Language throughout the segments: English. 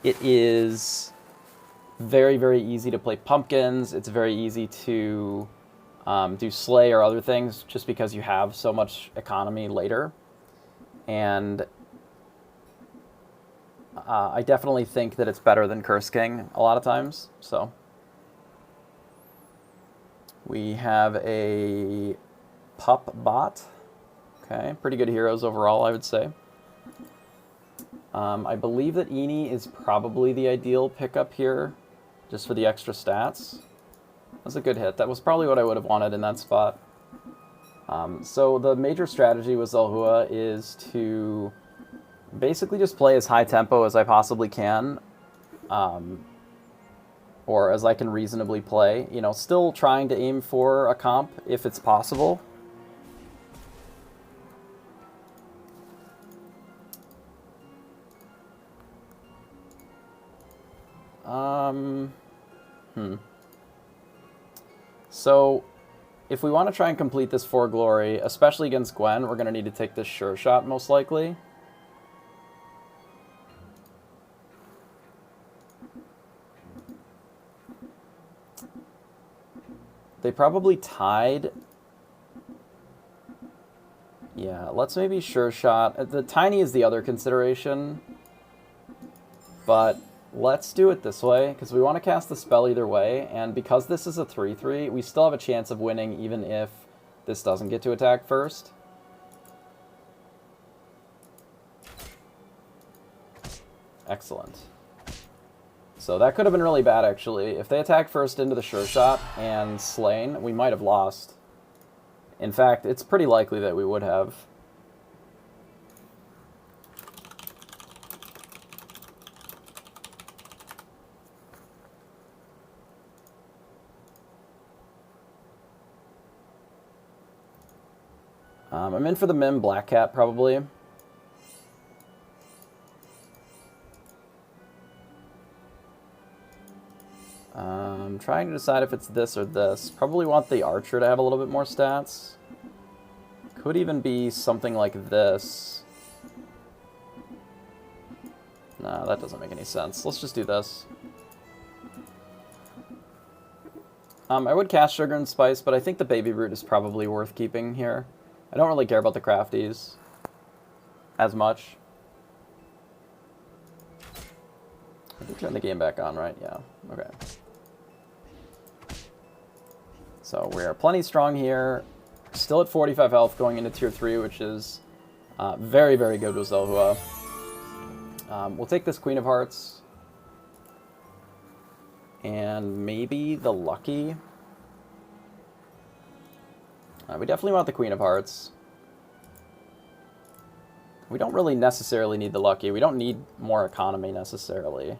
it is very, very easy to play pumpkins. It's very easy to do slay or other things just because you have so much economy later. And I definitely think that it's better than Curse King a lot of times. So we have a Pup Bot. Okay, pretty good heroes overall, I would say. I believe that Eenie is probably the ideal pickup here, just for the extra stats. That's a good hit. That was probably what I would have wanted in that spot. So the major strategy with Zelhua is to basically just play as high tempo as I possibly can, or as I can reasonably play. You know, still trying to aim for a comp if it's possible. So, if we want to try and complete this for glory, especially against Gwen, we're going to need to take this sure shot most likely. They probably tied. Yeah, let's maybe sure shot. The tiny is the other consideration, but let's do it this way, because we want to cast the spell either way, and because this is a 3-3, we still have a chance of winning even if this doesn't get to attack first. Excellent. So that could have been really bad, actually. If they attack first into the sure shot and slain, we might have lost. In fact, it's pretty likely that we would have. I'm in for the Mim Black Cat, probably. I'm trying to decide if it's this or this. Probably want the Archer to have a little bit more stats. Could even be something like this. No, that doesn't make any sense. Let's just do this. I would cast Sugar and Spice, but I think the Baby Root is probably worth keeping here. I don't really care about the crafties as much. I did turn the game back on, right? Yeah. Okay. So we're plenty strong here. Still at 45 health going into tier 3, which is very, very good with Zelhua. We'll take this Queen of Hearts. And maybe the Lucky. We definitely want the Queen of Hearts. We don't really necessarily need the Lucky. We don't need more economy necessarily. I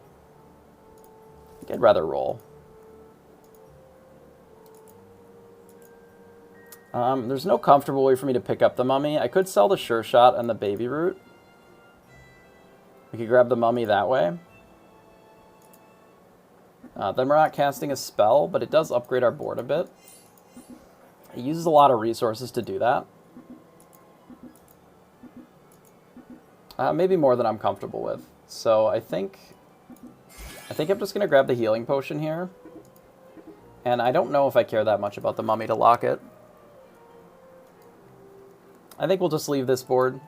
think I'd rather roll. There's no comfortable way for me to pick up the Mummy. I could sell the Sure Shot and the Baby Root. We could grab the Mummy that way. Then we're not casting a spell, but it does upgrade our board a bit. It uses a lot of resources to do that. Maybe more than I'm comfortable with. So I think I'm just going to grab the healing potion here. And I don't know if I care that much about the Mummy to lock it. I think we'll just leave this board.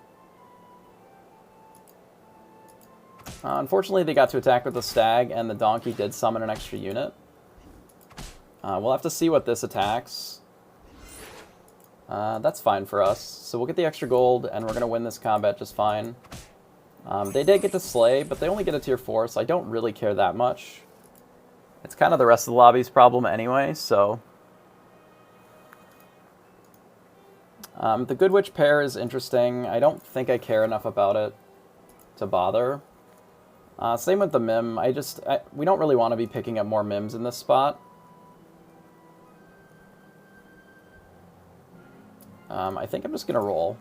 Unfortunately, they got to attack with the Stag, and the Donkey did summon an extra unit. We'll have to see what this attacks. That's fine for us. So we'll get the extra gold, and we're going to win this combat just fine. They did get to slay, but they only get a tier 4, so I don't really care that much. It's kind of the rest of the lobby's problem anyway, so... the Good Witch pair is interesting. I don't think I care enough about it to bother. Same with the Mim. We don't really want to be picking up more Mims in this spot. I think I'm just going to roll.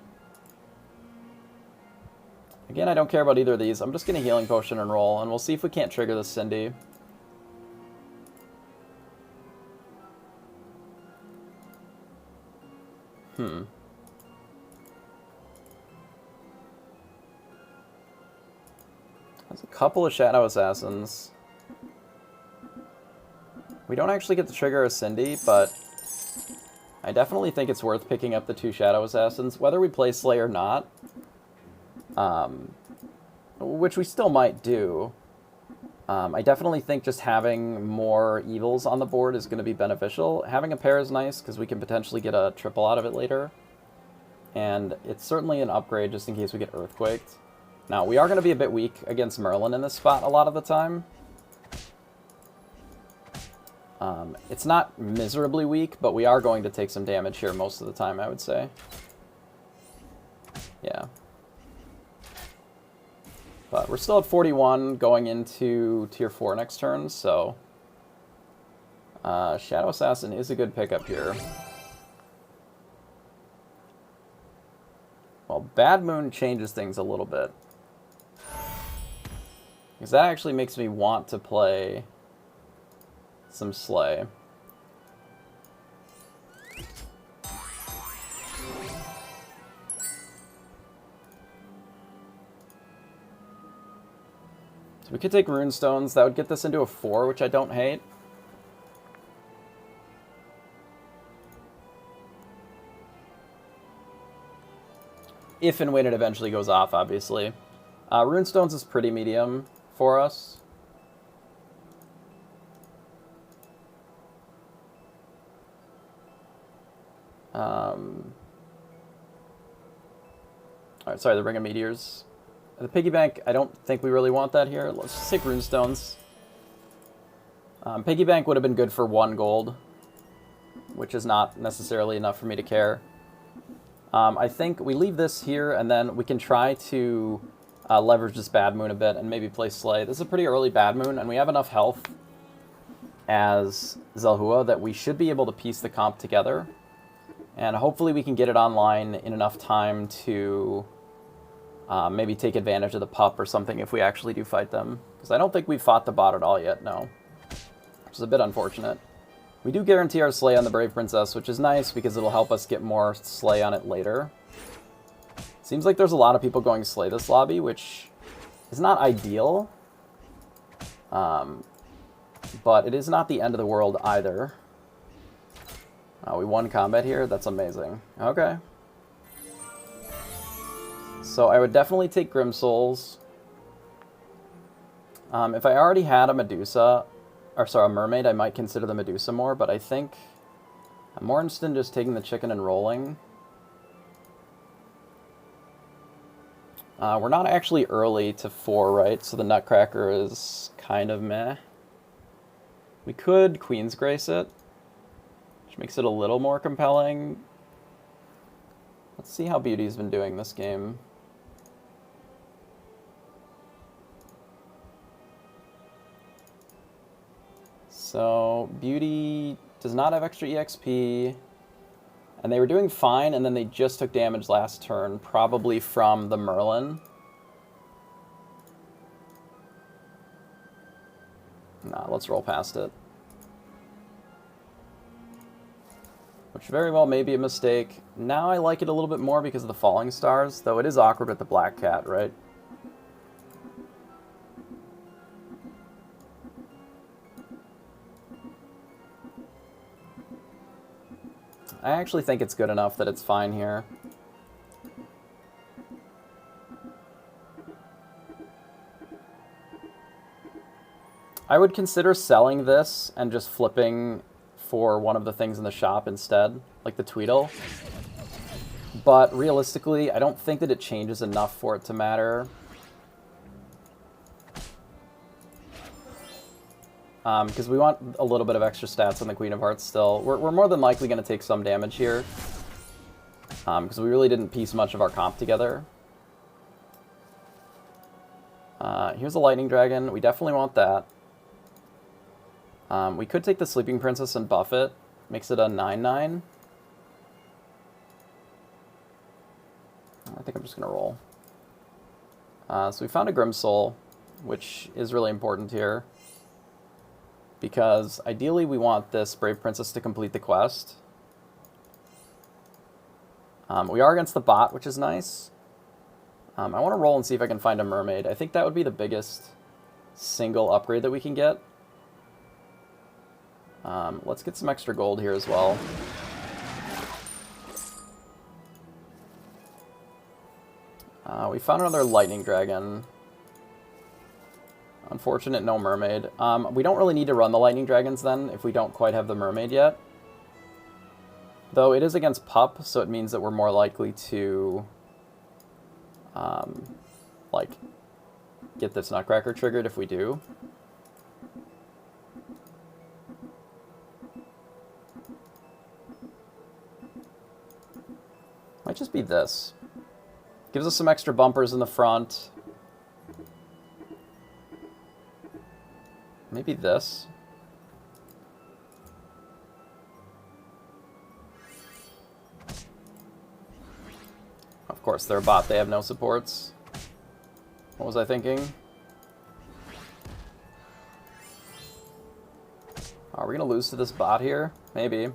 Again, I don't care about either of these. I'm just going to Healing Potion and roll, and we'll see if we can't trigger the Cindy. There's a couple of Shadow Assassins. We don't actually get to trigger a Cindy, but I definitely think it's worth picking up the 2 Shadow Assassins, whether we play Slay or not, which we still might do. I definitely think just having more evils on the board is going to be beneficial. Having a pair is nice because we can potentially get a triple out of it later. And it's certainly an upgrade just in case we get Earthquaked. Now, we are going to be a bit weak against Merlin in this spot a lot of the time. It's not miserably weak, but we are going to take some damage here most of the time, I would say. Yeah. But we're still at 41 going into Tier 4 next turn, so Shadow Assassin is a good pickup here. Well, Bad Moon changes things a little bit. Because that actually makes me want to play some Slay. So we could take Runestones. That would get this into a 4, which I don't hate. If and when it eventually goes off, obviously. Runestones is pretty medium for us. Alright, sorry, the Ring of Meteors. The Piggy Bank, I don't think we really want that here. Let's just take Runestones. Piggy Bank would have been good for 1 gold, which is not necessarily enough for me to care. I think we leave this here, and then we can try to leverage this Bad Moon a bit and maybe play Slay. This is a pretty early Bad Moon, and we have enough health as Zelhua that we should be able to piece the comp together. And hopefully we can get it online in enough time to maybe take advantage of the pup or something if we actually do fight them. Because I don't think we've fought the bot at all yet, no. Which is a bit unfortunate. We do guarantee our Slay on the Brave Princess, which is nice because it'll help us get more Slay on it later. Seems like there's a lot of people going Slay this lobby, which is not ideal. But it is not the end of the world either. We won combat here? That's amazing. Okay. So I would definitely take Grim Souls. If I already had a Medusa, or sorry, a Mermaid, I might consider the Medusa more, but I think I'm more interested in just taking the chicken and rolling. We're not actually early to 4, right? So the Nutcracker is kind of meh. We could Queen's Grace it, which makes it a little more compelling. Let's see how Beauty's been doing this game. So Beauty does not have extra EXP, and they were doing fine, and then they just took damage last turn, probably from the Merlin. Nah, let's roll past it. Which very well may be a mistake. Now I like it a little bit more because of the falling stars, though it is awkward with the Black Cat, right? I actually think it's good enough that it's fine here. I would consider selling this and just flipping for one of the things in the shop instead, like the Tweedle. But realistically, I don't think that it changes enough for it to matter. Because we want a little bit of extra stats on the Queen of Hearts still. We're more than likely going to take some damage here. Because we really didn't piece much of our comp together. Here's a Lightning Dragon. We definitely want that. We could take the Sleeping Princess and buff it. Makes it a 9/9. I think I'm just going to roll. So we found a Grim Soul, which is really important here. Because ideally we want this Brave Princess to complete the quest. We are against the bot, which is nice. I want to roll and see if I can find a mermaid. I think that would be the biggest single upgrade that we can get. Let's get some extra gold here as well. We found another lightning dragon. Unfortunate, no mermaid. We don't really need to run the lightning dragons then if we don't quite have the mermaid yet. Though it is against pup, so it means that we're more likely to like get this nutcracker triggered if we do. Might just be this. Gives us some extra bumpers in the front. Maybe this. Of course, they're a bot. They have no supports. What was I thinking? Are we going to lose to this bot here? Maybe.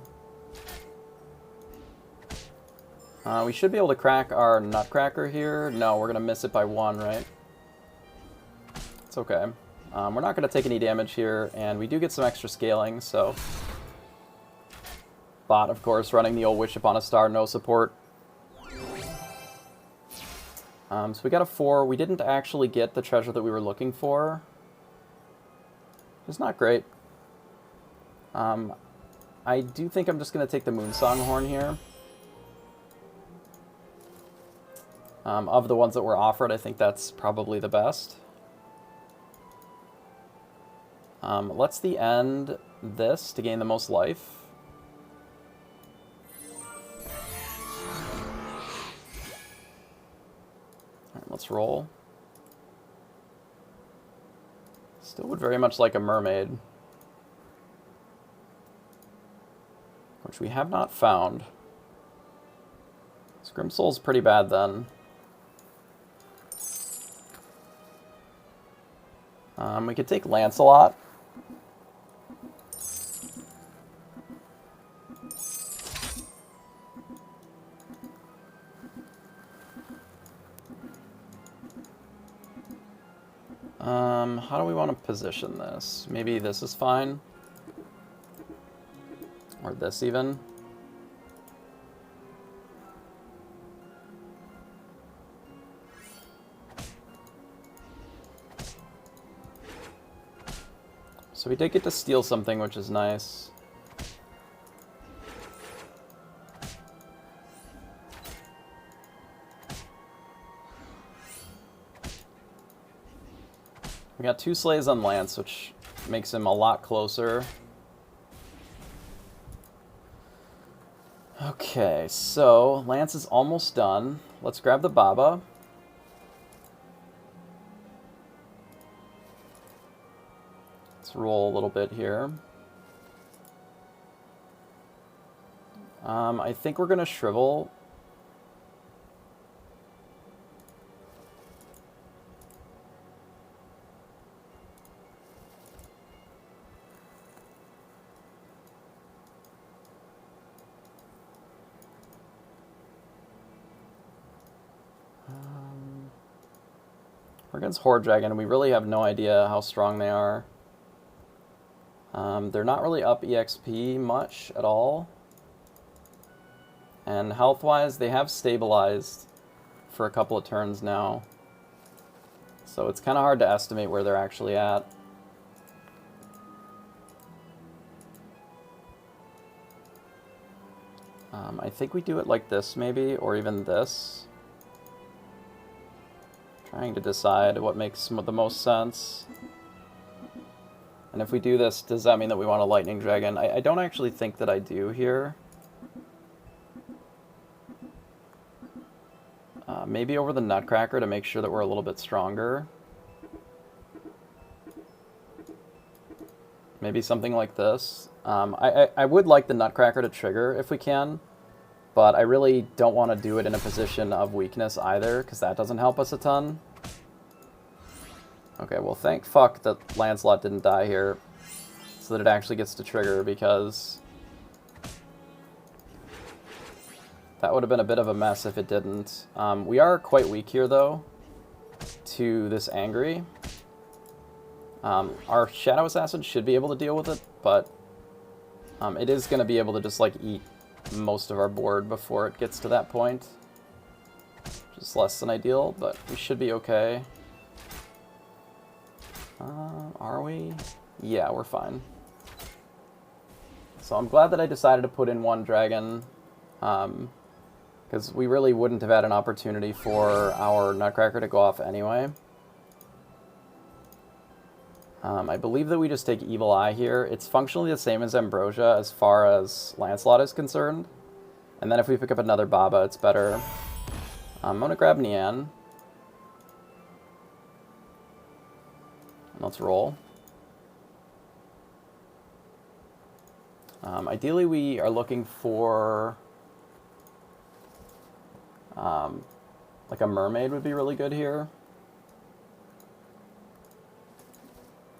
We should be able to crack our nutcracker here. No, we're going to miss it by 1, right? It's okay. We're not going to take any damage here, and we do get some extra scaling, so... Bot, of course, running the old Wish Upon a Star, no support. So we got a 4. We didn't actually get the treasure that we were looking for. It's not great. I do think I'm just going to take the Moonsong Horn here. Of the ones that were offered, I think that's probably the best. Let's end this to gain the most life. Alright, let's roll. Still would very much like a mermaid, which we have not found. Scrimsoul's pretty bad then. We could take Lancelot. How do we want to position this? Maybe this is fine. Or this even. So we did get to steal something, which is nice. We got 2 slays on Lance, which makes him a lot closer. Okay, so Lance is almost done. Let's grab the Baba. Let's roll a little bit here. I think we're going to shrivel. We're against Horde Dragon. We really have no idea how strong they are. They're not really up EXP much at all. And health-wise, they have stabilized for a couple of turns now. So it's kind of hard to estimate where they're actually at. I think we do it like this maybe, or even this. Trying to decide what makes the most sense. And if we do this, does that mean that we want a Lightning Dragon? I don't actually think that I do here. Maybe over the Nutcracker to make sure that we're a little bit stronger. Maybe something like this. I would like the Nutcracker to trigger if we can, but I really don't want to do it in a position of weakness either, because that doesn't help us a ton. Okay, well thank fuck that Lancelot didn't die here, so that it actually gets to trigger, because that would have been a bit of a mess if it didn't. We are quite weak here though, to this Angry. Our Shadow Assassin should be able to deal with it, but it is going to be able to just like eat most of our board before it gets to that point. Just less than ideal, but we should be okay. Are we? Yeah, we're fine. So I'm glad that I decided to put in one dragon, because we really wouldn't have had an opportunity for our Nutcracker to go off anyway. I believe that we just take Evil Eye here. It's functionally the same as Ambrosia as far as Lancelot is concerned. And then if we pick up another Baba, it's better. I'm going to grab Nian. Let's roll. Ideally, we are looking for... like a mermaid would be really good here.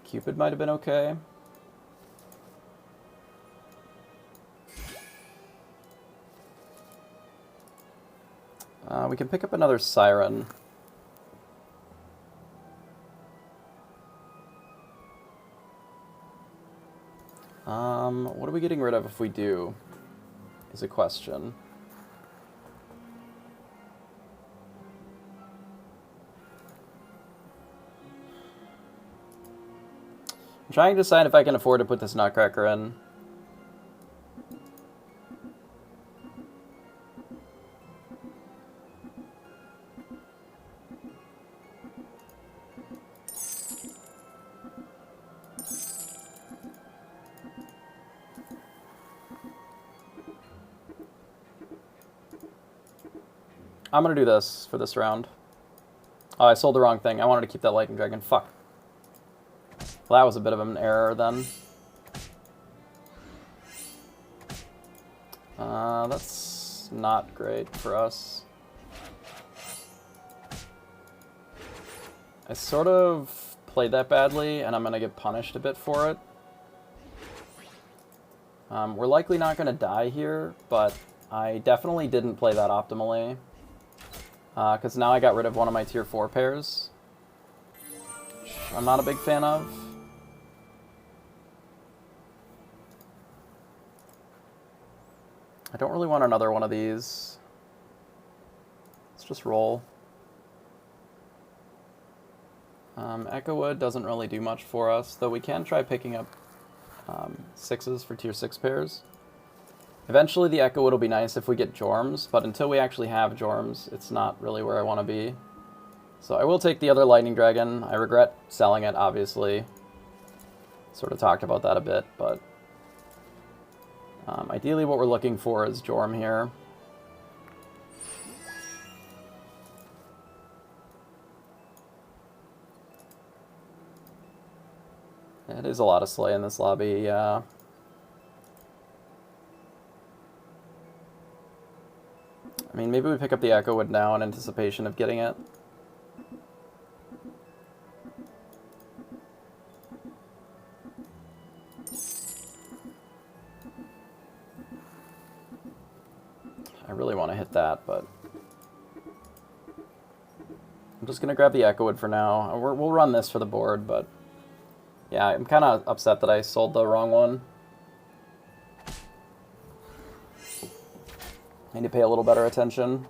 Cupid might have been okay. We can pick up another Siren. What are we getting rid of if we do? Is a question. I'm trying to decide if I can afford to put this Nutcracker in. I'm gonna do this for this round. Oh, I sold the wrong thing. I wanted to keep that Lightning Dragon. Fuck. Well, that was a bit of an error then. That's not great for us. I sort of played that badly, and I'm going to get punished a bit for it. We're likely not going to die here, but I definitely didn't play that optimally. Because now I got rid of one of my tier 4 pairs. Which I'm not a big fan of. I don't really want another one of these. Let's just roll. Echo Wood doesn't really do much for us, though we can try picking up 6s for tier 6 pairs. Eventually the Echo Wood will be nice if we get Jorms, but until we actually have Jorms, it's not really where I want to be. So I will take the other Lightning Dragon. I regret selling it, obviously. Sort of talked about that a bit, but... ideally what we're looking for is Jorm here. It is a lot of Slay in this lobby, yeah. I mean, maybe we pick up the Echo Wood now in anticipation of getting it. I really want to hit that, but... I'm just going to grab the Echo Wood for now. We'll run this for the board, but... yeah, I'm kind of upset that I sold the wrong one. I need to pay a little better attention.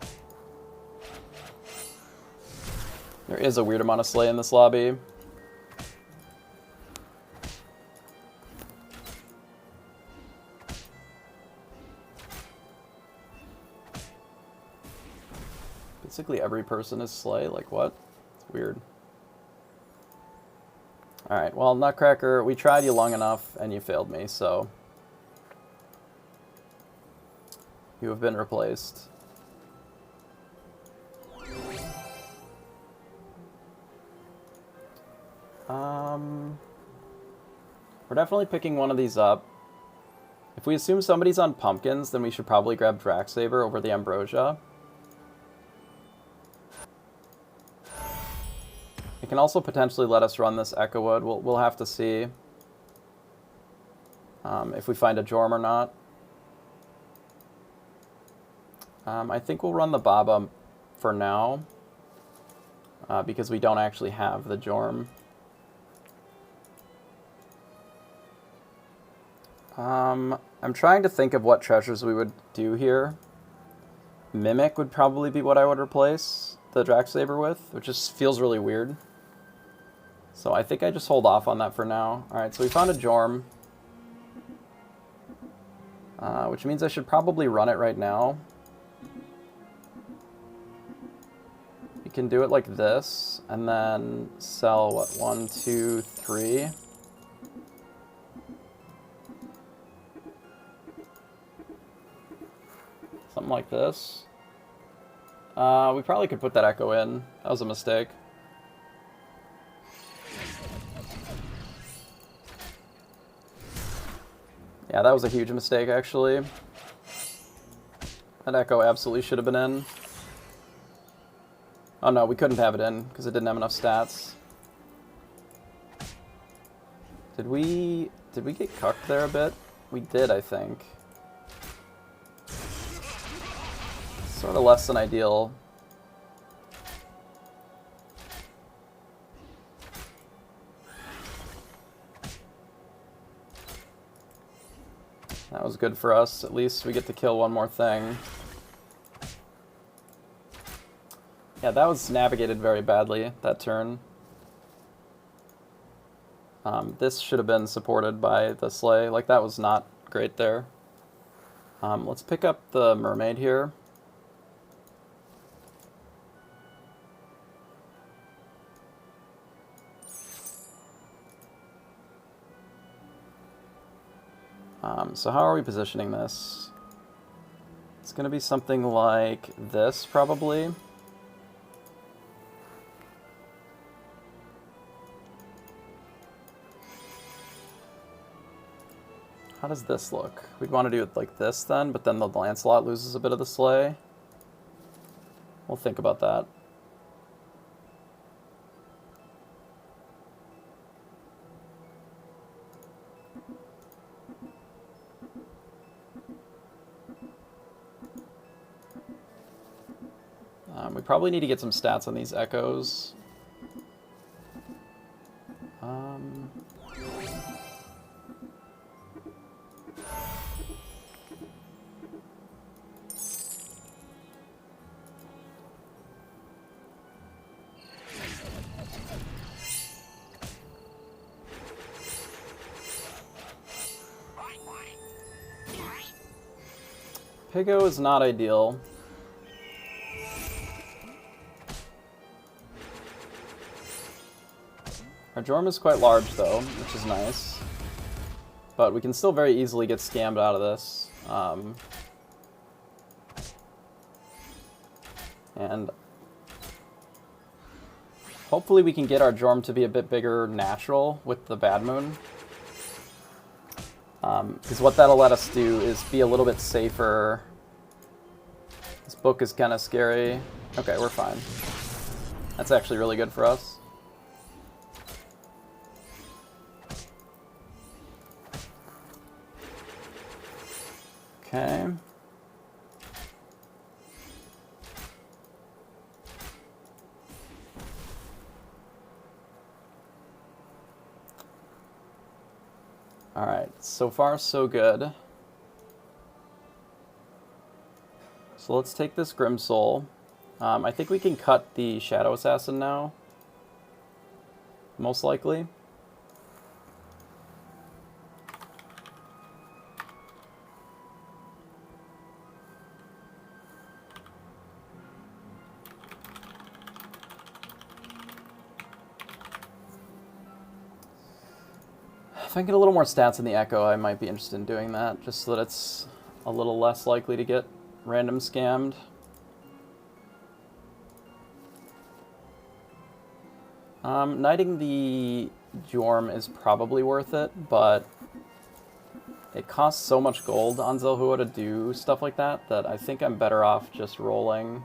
There is a weird amount of Slay in this lobby. Basically every person is Slay, like what? It's weird. Alright, well, Nutcracker, we tried you long enough and you failed me, so... you have been replaced. We're definitely picking one of these up. If we assume somebody's on pumpkins, then we should probably grab Draxsaber over the Ambrosia. It can also potentially let us run this Echo Wood. We'll have to see if we find a Jorm or not. I think we'll run the Baba for now. because we don't actually have the Jorm. I'm trying to think of what treasures we would do here. Mimic would probably be what I would replace the Draxsaber with, which just feels really weird. So I think I just hold off on that for now. Alright, so we found a Jorm. Which means I should probably run it right now. You can do it like this, and then sell, what, 1, 2, 3. Something like this. We probably could put that Echo in. That was a mistake. Yeah, that was a huge mistake, actually. That Echo absolutely should have been in. Oh no, we couldn't have it in, because it didn't have enough stats. Did we get cucked there a bit? We did, I think. Sort of less than ideal. That was good for us. At least we get to kill one more thing. Yeah, that was navigated very badly, that turn. This should have been supported by the Slay. Like, that was not great there. Let's pick up the Mermaid here. So how are we positioning this? It's going to be something like this, probably. How does this look? We'd want to do it like this then, but then the Lancelot loses a bit of the Slay. We'll think about that. We probably need to get some stats on these Echoes. Pigo is not ideal. Our Jorm is quite large, though, which is nice. But we can still very easily get scammed out of this. And hopefully we can get our Jorm to be a bit bigger natural with the Bad Moon. Because what that'll let us do is be a little bit safer. This book is kind of scary. Okay, we're fine. That's actually really good for us. Okay. Alright, so far so good. So let's take this Grim Soul. I think we can cut the Shadow Assassin now. Most likely. If I can get a little more stats in the Echo, I might be interested in doing that, just so that it's a little less likely to get random scammed. Knighting the Jorm is probably worth it, but it costs so much gold on Zelhua to do stuff like that, that I think I'm better off just rolling.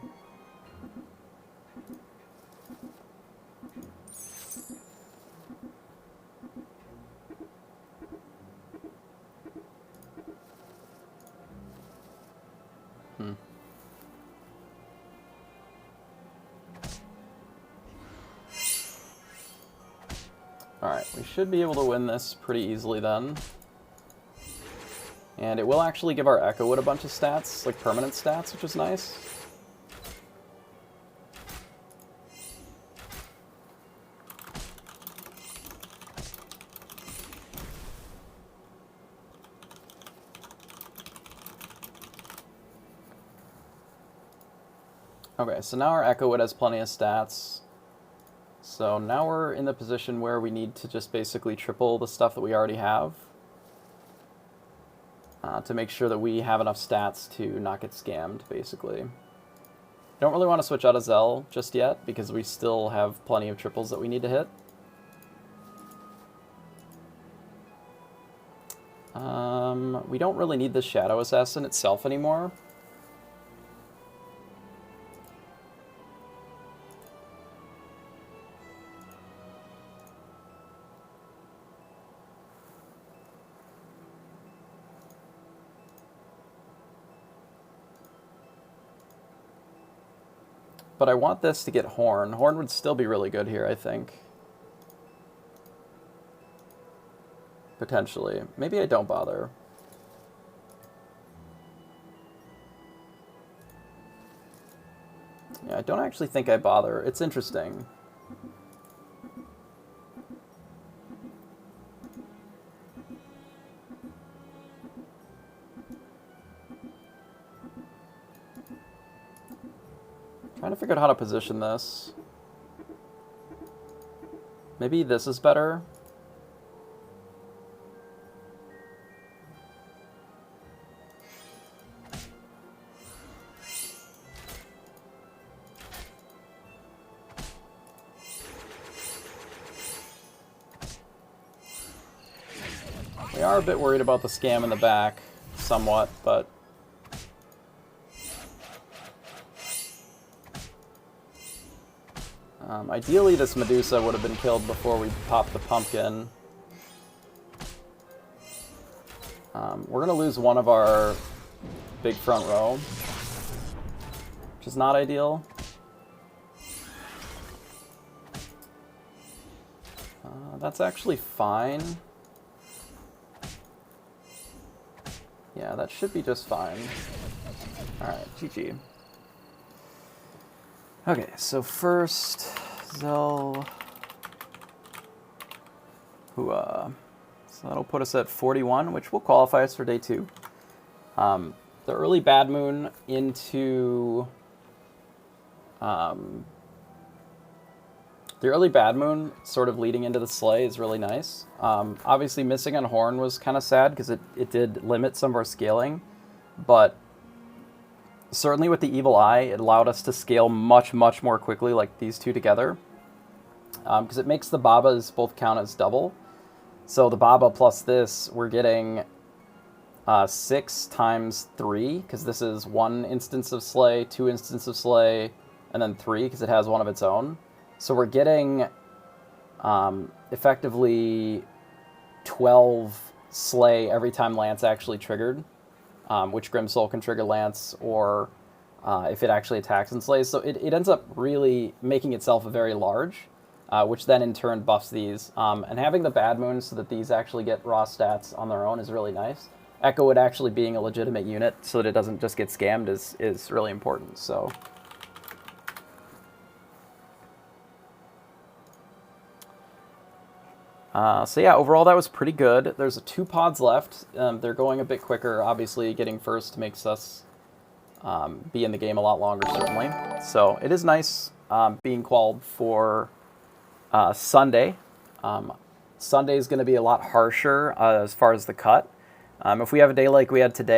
Alright, we should be able to win this pretty easily then. And it will actually give our Echo Wood a bunch of stats, like permanent stats, which is nice. Okay, so now our Echo Wood has plenty of stats. So now we're in the position where we need to just basically triple the stuff that we already have to make sure that we have enough stats to not get scammed, basically. Don't really want to switch out of Zell just yet because we still have plenty of triples that we need to hit. We don't really need the Shadow Assassin itself anymore. But I want this to get Horn. Horn would still be really good here, I think. Potentially. Maybe I don't bother. Yeah, I don't actually think I bother. It's interesting. Trying to figure out how to position this. Maybe this is better. We are a bit worried about the scam in the back, somewhat, but ideally this Medusa would have been killed before we popped the pumpkin. We're going to lose one of our big front row, which is not ideal. That's actually fine. Yeah, that should be just fine. Alright, GG. Okay, so first, Zell. So that'll put us at 41, which will qualify us for day 2. The early Bad Moon into... the early Bad Moon sort of leading into the Slay is really nice. Obviously missing on Horn was kind of sad because it did limit some of our scaling, but certainly with the Evil Eye, it allowed us to scale much, much more quickly, like these two together. Because it makes the Babas both count as double. So the Baba plus this, we're getting 6 times 3, because this is 1 instance of Slay, 2 instances of Slay, and then 3, because it has one of its own. So we're getting effectively 12 Slay every time Lance actually triggered, which Grimsoul can trigger Lance, or if it actually attacks and slays. So it ends up really making itself very large, which then in turn buffs these. And having the Bad Moon so that these actually get raw stats on their own is really nice. Echo Wood actually being a legitimate unit so that it doesn't just get scammed is really important. So yeah, overall that was pretty good. There's 2 pods left. They're going a bit quicker. Obviously, getting first makes us be in the game a lot longer, certainly. So it is nice being qualified for Sunday. Sunday is going to be a lot harsher as far as the cut. If we have a day like we had today,